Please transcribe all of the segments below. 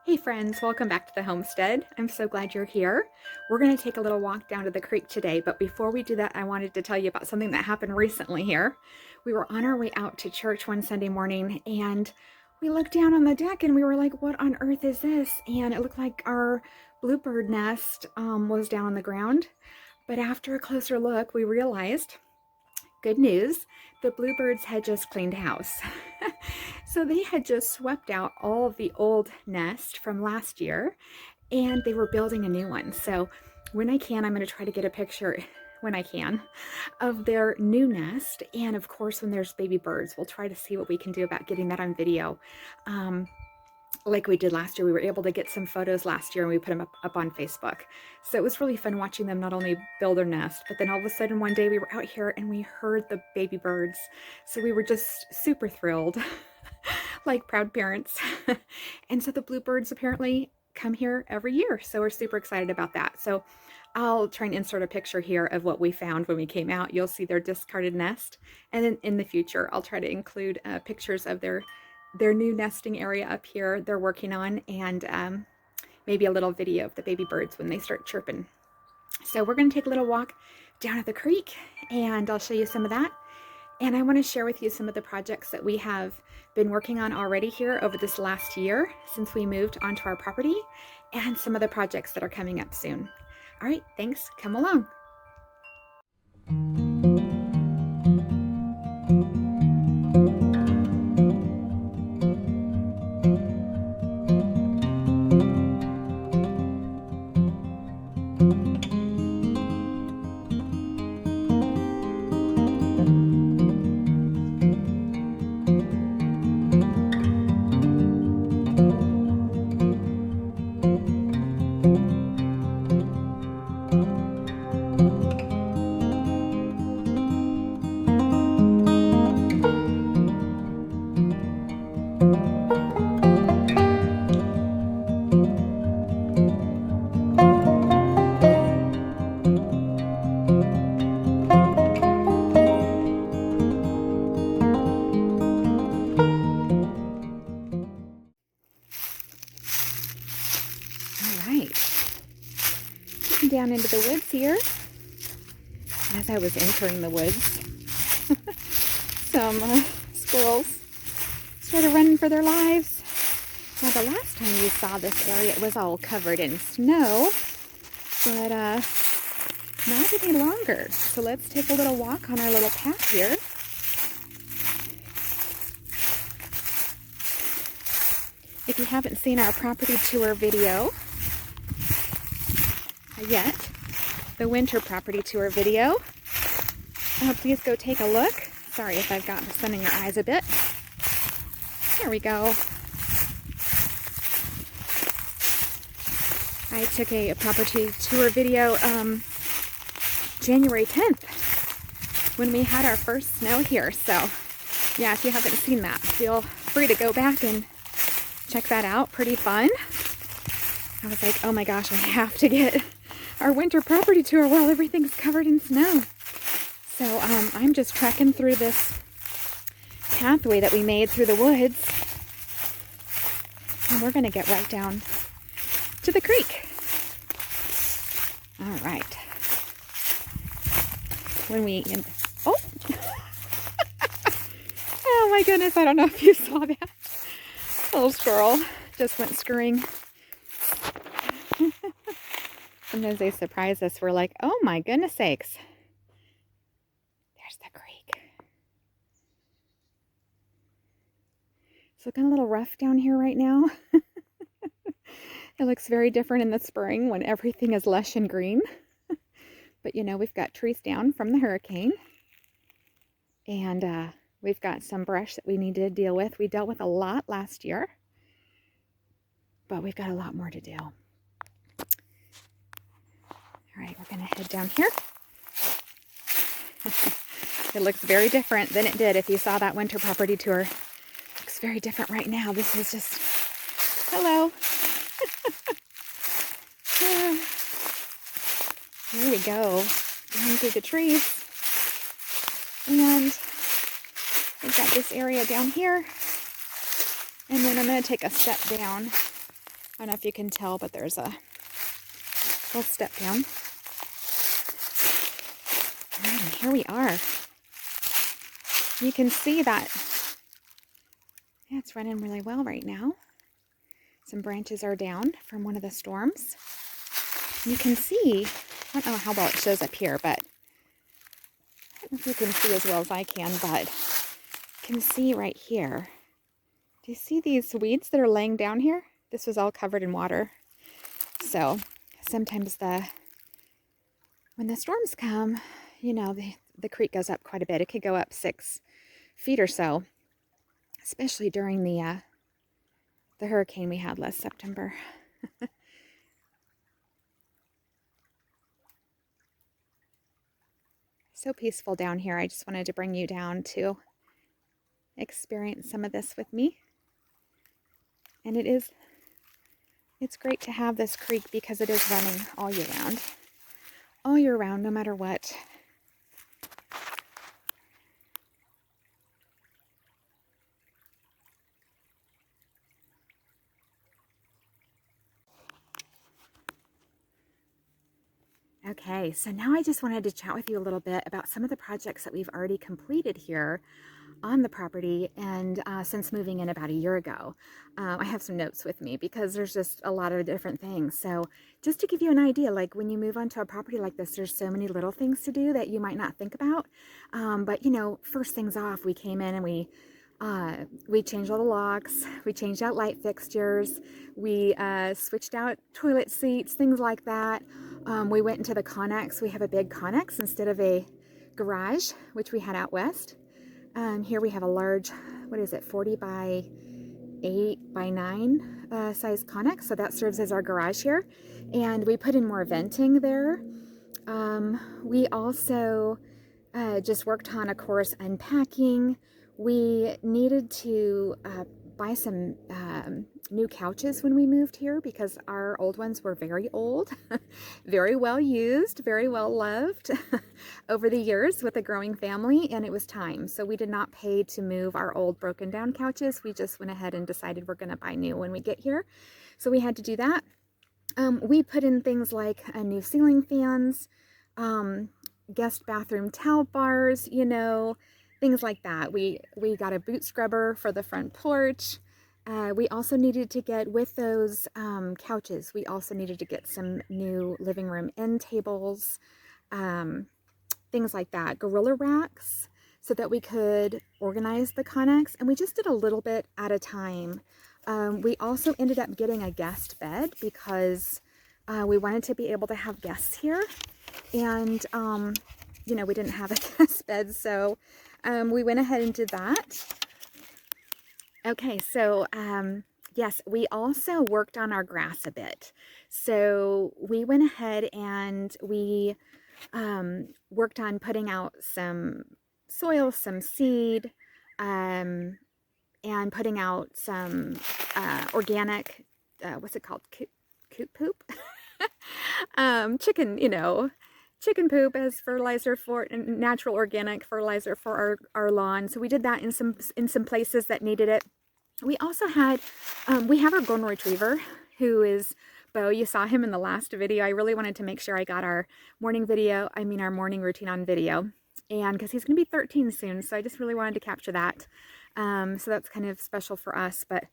Hey friends, welcome back to the homestead. I'm so glad you're here. We're going to take a little walk down to the creek today, but before we do that, I wanted to tell you about something that happened recently here. We were on our way out to church one Sunday morning and we looked down on the deck and we were like, what on earth is this? And it looked like our bluebird nest was down on the ground. But after a closer look, we realized, good news, the bluebirds had just cleaned house. So they had just swept out all of the old nest from last year and they were building a new one. So when I can, I'm going to try to get a picture when I can of their new nest. And of course, when there's baby birds, we'll try to see what we can do about getting that on video. Like we did last year, we were able to get some photos last year and we put them up on Facebook. So it was really fun watching them not only build their nest, but then all of a sudden one day we were out here and we heard the baby birds. So we were just super thrilled, like proud parents. And so the bluebirds apparently come here every year. So we're super excited about that. So I'll try and insert a picture here of what we found when we came out. You'll see their discarded nest. And then in the future, I'll try to include pictures of their new nesting area up here they're working on, and maybe a little video of the baby birds when they start chirping. So we're going to take a little walk down at the creek and I'll show you some of that. And I want to share with you some of the projects that we have been working on already here over this last year since we moved onto our property, and some of the projects that are coming up soon. All right, thanks. Come along. Down into the woods here. As I was entering the woods, some squirrels started running for their lives. Now, the last time you saw this area, it was all covered in snow, but not any longer. So let's take a little walk on our little path here. If you haven't seen our property tour video yet, the winter property tour video, please go take a look. Sorry if I've got the sun in your eyes a bit. There we go. I took a property tour video January 10th when we had our first snow here. So yeah, if you haven't seen that, feel free to go back and check that out. Pretty fun. I was like, oh my gosh, I have to get our winter property tour while everything's covered in snow. So I'm just trekking through this pathway that we made through the woods, and we're going to get right down to the creek. All right. Oh! Oh my goodness, I don't know if you saw that. Little squirrel just went scurrying. Sometimes they surprise us. We're like, oh my goodness sakes. There's the creek. It's looking a little rough down here right now. It looks very different in the spring when everything is lush and green. But you know, we've got trees down from the hurricane. And we've got some brush that we need to deal with. We dealt with a lot last year, but we've got a lot more to do. All right, we're going to head down here. It looks very different than it did if you saw that winter property tour. It looks very different right now. This is just, hello. Here we go, down through the trees. And we've got this area down here. And then I'm going to take a step down I don't know if you can tell, but there's a little step down. And here we are. You can see that it's running really well right now. Some branches are down from one of the storms. You can see, I don't know how well it shows up here, but I don't know if you can see as well as I can, but you can see right here. Do you see these weeds that are laying down here? This was all covered in water. So sometimes when the storms come, you know, the creek goes up quite a bit. It could go up 6 feet or so, especially during the hurricane we had last September. So peaceful down here. I just wanted to bring you down to experience some of this with me. And it's great to have this creek because it is running all year round. All year round, no matter what. Okay, so now I just wanted to chat with you a little bit about some of the projects that we've already completed here on the property and since moving in about a year ago. I have some notes with me because there's just a lot of different things. So just to give you an idea, like when you move onto a property like this, there's so many little things to do that you might not think about. But you know, first things off, we came in and we changed all the locks, we changed out light fixtures, we switched out toilet seats, things like that. We went into the Connex. We have a big Connex instead of a garage, which we had out west. Here we have a large, what is it, 40 by 8 by 9 size Connex. So that serves as our garage here. And we put in more venting there. We also just worked on, of course, unpacking. We needed to buy some new couches when we moved here because our old ones were very old, very well used, very well loved over the years with a growing family, and it was time. So we did not pay to move our old broken down couches. We just went ahead and decided we're going to buy new when we get here. So we had to do that. We put in things like new ceiling fans, guest bathroom towel bars, you know, things like that. We got a boot scrubber for the front porch. We also needed to get, with those couches, we also needed to get some new living room end tables, things like that, gorilla racks, so that we could organize the Connex. And we just did a little bit at a time. We also ended up getting a guest bed because we wanted to be able to have guests here. And, you know, we didn't have a guest bed, so we went ahead and did that. Okay, so yes, we also worked on our grass a bit. So we went ahead and we worked on putting out some soil, some seed, and putting out some organic, what's it called, coop poop? Chicken, you know, chicken poop as fertilizer for natural organic fertilizer for our lawn. So we did that in some places that needed it. We also had, we have our golden retriever who is Bo. You saw him in the last video. I really wanted to make sure I got our morning routine on video. And because he's going to be 13 soon, so I just really wanted to capture that. So that's kind of special for us. But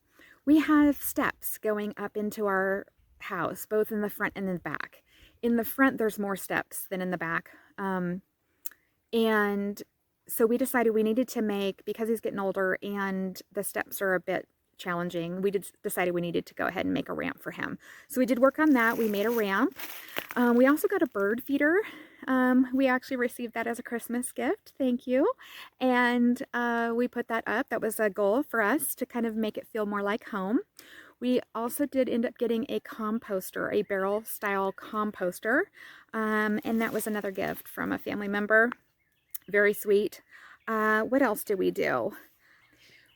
we have steps going up into our house, both in the front and in the back. In the front, there's more steps than in the back. And so we decided we needed to make, because he's getting older and the steps are a bit challenging, we decided we needed to go ahead and make a ramp for him. So we did work on that. We made a ramp. We also got a bird feeder. We actually received that as a Christmas gift. Thank you. And we put that up. That was a goal for us to kind of make it feel more like home. We also did end up getting a composter, a barrel style composter. And that was another gift from a family member. Very sweet. What else did we do?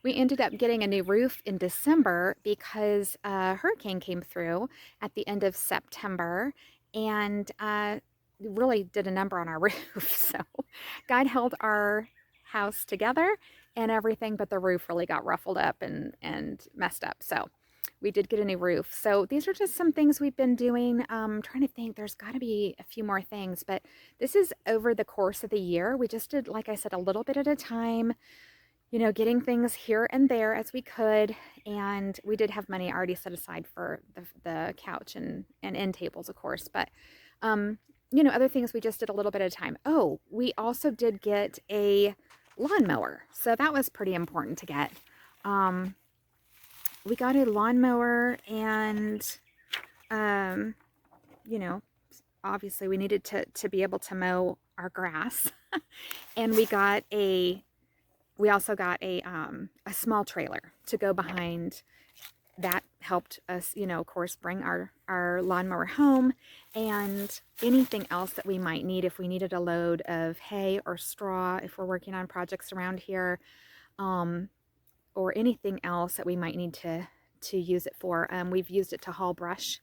We ended up getting a new roof in December because a hurricane came through at the end of September and really did a number on our roof. So God held our house together and everything, but the roof really got ruffled up and messed up. So we did get a new roof. So these are just some things we've been doing. I'm trying to think, there's got to be a few more things, but this is over the course of the year. We just did, like I said, a little bit at a time, getting things here and there as we could. And we did have money already set aside for the couch and end tables, of course. But, other things we just did a little bit at a time. Oh, we also did get a lawnmower. So that was pretty important to get. We got a lawnmower and, obviously we needed to be able to mow our grass. And we also got a small trailer to go behind. That helped us, of course, bring our lawnmower home, and anything else that we might need if we needed a load of hay or straw, if we're working on projects around here, or anything else that we might need to use it for. We've used it to haul brush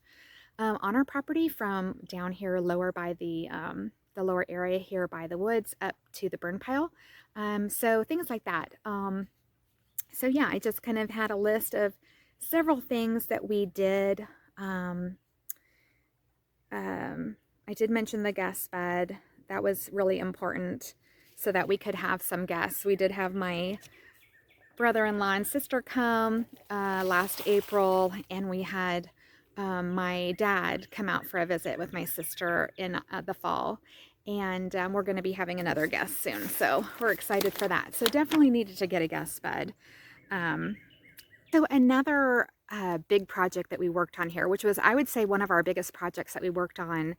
on our property from down here lower by the lower area here by the woods up to the burn pile. So things like that. So yeah, I just kind of had a list of several things that we did. I did mention the guest bed. That was really important so that we could have some guests. We did have my brother-in-law and sister come last April, and we had my dad come out for a visit with my sister in the fall. And we're going to be having another guest soon, so we're excited for that. So definitely needed to get a guest bed. So another big project that we worked on here, which was, I would say, one of our biggest projects that we worked on,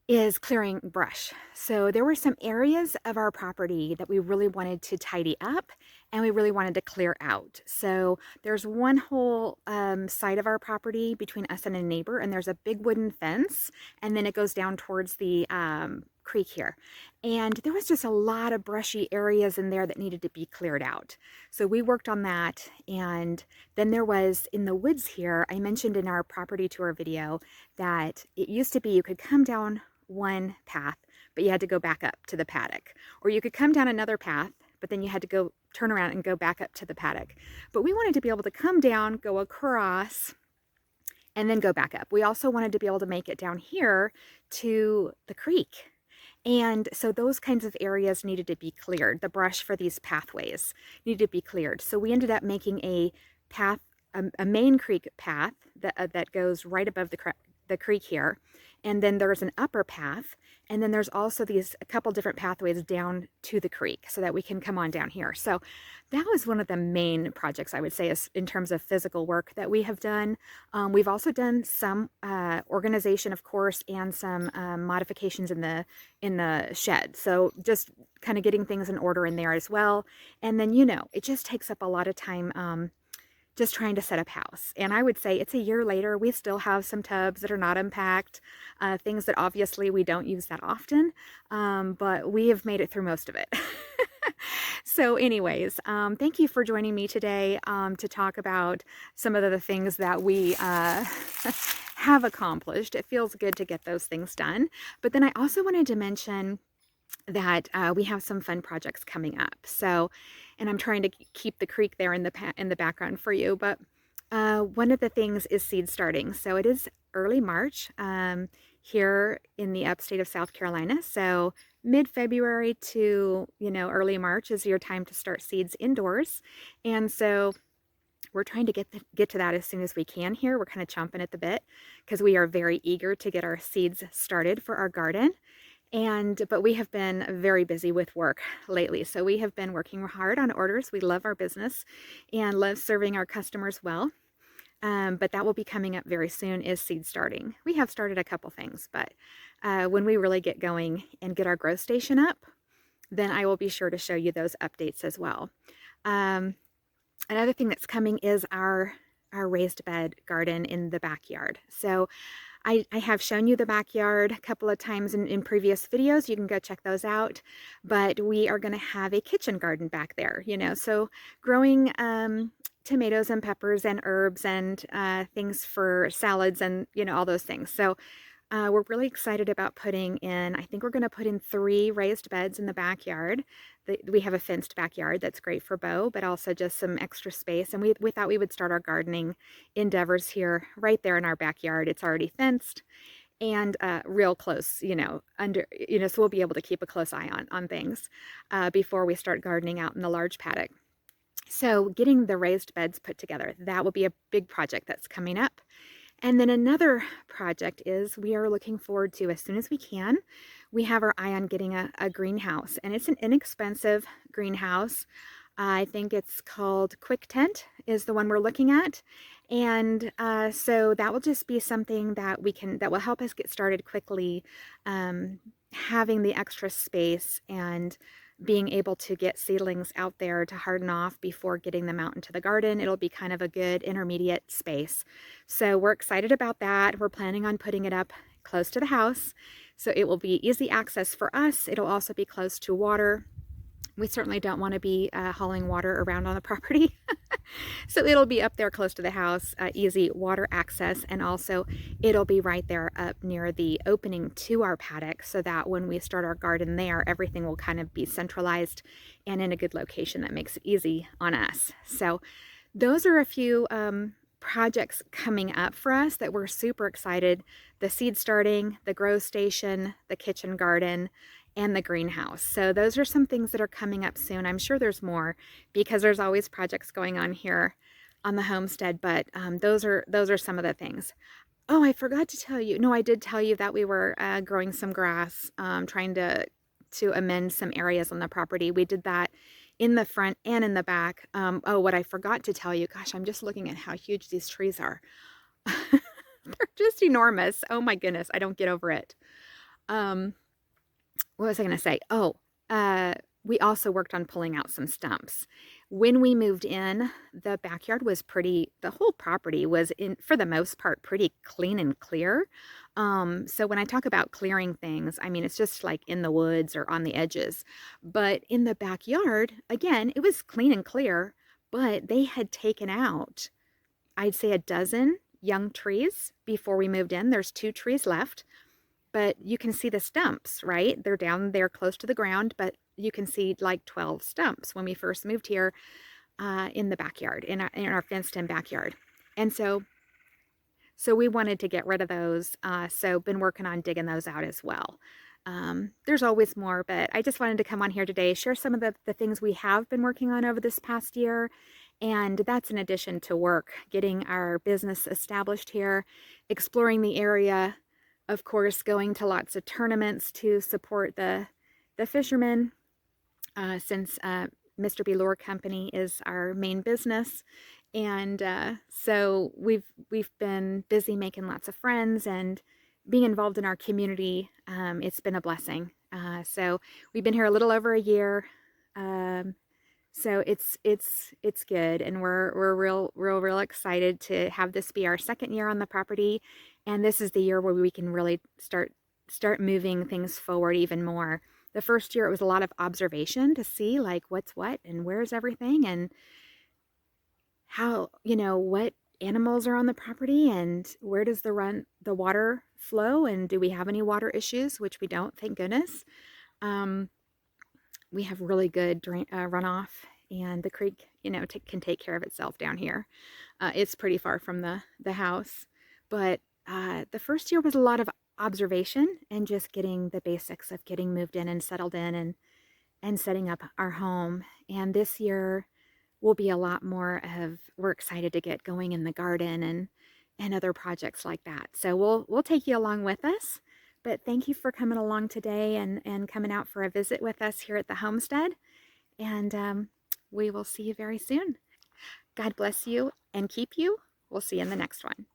is clearing brush. So there were some areas of our property that we really wanted to tidy up and we really wanted to clear out. So there's one whole side of our property between us and a neighbor, and there's a big wooden fence, and then it goes down towards the creek here. And there was just a lot of brushy areas in there that needed to be cleared out. So we worked on that. And then there was, in the woods here, I mentioned in our property tour video that it used to be you could come down one path, but you had to go back up to the paddock. Or you could come down another path, but then you had to go turn around and go back up to the paddock. But we wanted to be able to come down, go across, and then go back up. We also wanted to be able to make it down here to the creek. And so those kinds of areas needed to be cleared. The brush for these pathways needed to be cleared. So we ended up making a path, a main creek path that goes right above the creek here. And then there's an upper path, and then there's also a couple different pathways down to the creek so that we can come on down here. So that was one of the main projects, I would say, is in terms of physical work that we have done. We've also done some organization, of course, and some modifications in the shed. So just kind of getting things in order in there as well. And then, it just takes up a lot of time just trying to set up house. And I would say it's a year later, we still have some tubs that are not unpacked, things that obviously we don't use that often, but we have made it through most of it. So anyways, thank you for joining me today to talk about some of the things that we have accomplished. It feels good to get those things done. But then I also wanted to mention that we have some fun projects coming up. So, and I'm trying to keep the creek there in the background for you, but one of the things is seed starting. So it is early March here in the upstate of South Carolina. So mid-February to, early March is your time to start seeds indoors. And so we're trying to get to that as soon as we can here. We're kind of chomping at the bit because we are very eager to get our seeds started for our garden. But we have been very busy with work lately. So we have been working hard on orders. We love our business and love serving our customers well. But that will be coming up very soon, is seed starting. We have started a couple things, but when we really get going and get our grow station up, then I will be sure to show you those updates as well. Another thing that's coming is our raised bed garden in the backyard. So I have shown you the backyard a couple of times in previous videos. You can go check those out. But we are going to have a kitchen garden back there, so growing tomatoes and peppers and herbs and things for salads and, all those things. So We're really excited about putting in, I think we're going to put in 3 raised beds in the backyard. We have a fenced backyard that's great for Bo, but also just some extra space. And we thought we would start our gardening endeavors here, right there in our backyard. It's already fenced and real close, so we'll be able to keep a close eye on things before we start gardening out in the large paddock. So getting the raised beds put together, that will be a big project that's coming up. And then another project is we are looking forward to, as soon as we can, we have our eye on getting a greenhouse. And it's an inexpensive greenhouse. I think it's called Quick Tent is the one we're looking at. And so that will just be something that that will help us get started quickly, having the extra space and being able to get seedlings out there to harden off before getting them out into the garden. It'll be kind of a good intermediate space. So we're excited about that. We're planning on putting it up close to the house. So it will be easy access for us. It'll also be close to water. We certainly don't want to be hauling water around on the property. So it'll be up there close to the house, easy water access, and also it'll be right there up near the opening to our paddock so that when we start our garden there, everything will kind of be centralized and in a good location that makes it easy on us. So those are a few projects coming up for us that we're super excited. The seed starting, the grow station, the kitchen garden, and the greenhouse. So those are some things that are coming up soon. I'm sure there's more because there's always projects going on here on the homestead, but those are some of the things. Oh, I forgot to tell you. No, I did tell you that we were growing some grass, trying to amend some areas on the property. We did that in the front and in the back. Oh, what I forgot to tell you, gosh, I'm just looking at how huge these trees are. They're just enormous. Oh my goodness, I don't get over it. What was I going to say? Oh, we also worked on pulling out some stumps. When we moved in, the backyard was the whole property was, for the most part, pretty clean and clear. So when I talk about clearing things, I mean, it's just like in the woods or on the edges. But in the backyard, again, it was clean and clear, but they had taken out, I'd say, a dozen young trees before we moved in. There's 2 trees left. But you can see the stumps, right? They're down there close to the ground, but you can see like 12 stumps when we first moved here in the backyard, in our fenced-in backyard. And so we wanted to get rid of those, so been working on digging those out as well. There's always more, but I just wanted to come on here today, share some of the things we have been working on over this past year. And that's in addition to work, getting our business established here, exploring the area, of course, going to lots of tournaments to support the fishermen, since Mr. B. Lure Company is our main business. And so we've been busy making lots of friends and being involved in our community. It's been a blessing. So we've been here a little over a year. So it's good, and we're real excited to have this be our second year on the property, and this is the year where we can really start moving things forward even more. The first year it was a lot of observation to see like what's what and where's everything and how, what animals are on the property and where does the water flow and do we have any water issues, which we don't, thank goodness. We have really good runoff, and the creek, can take care of itself down here. It's pretty far from the house, but the first year was a lot of observation and just getting the basics of getting moved in and settled in and setting up our home. And this year will be a lot more of, we're excited to get going in the garden and other projects like that. So we'll take you along with us. But thank you for coming along today and coming out for a visit with us here at the homestead. And we will see you very soon. God bless you and keep you. We'll see you in the next one.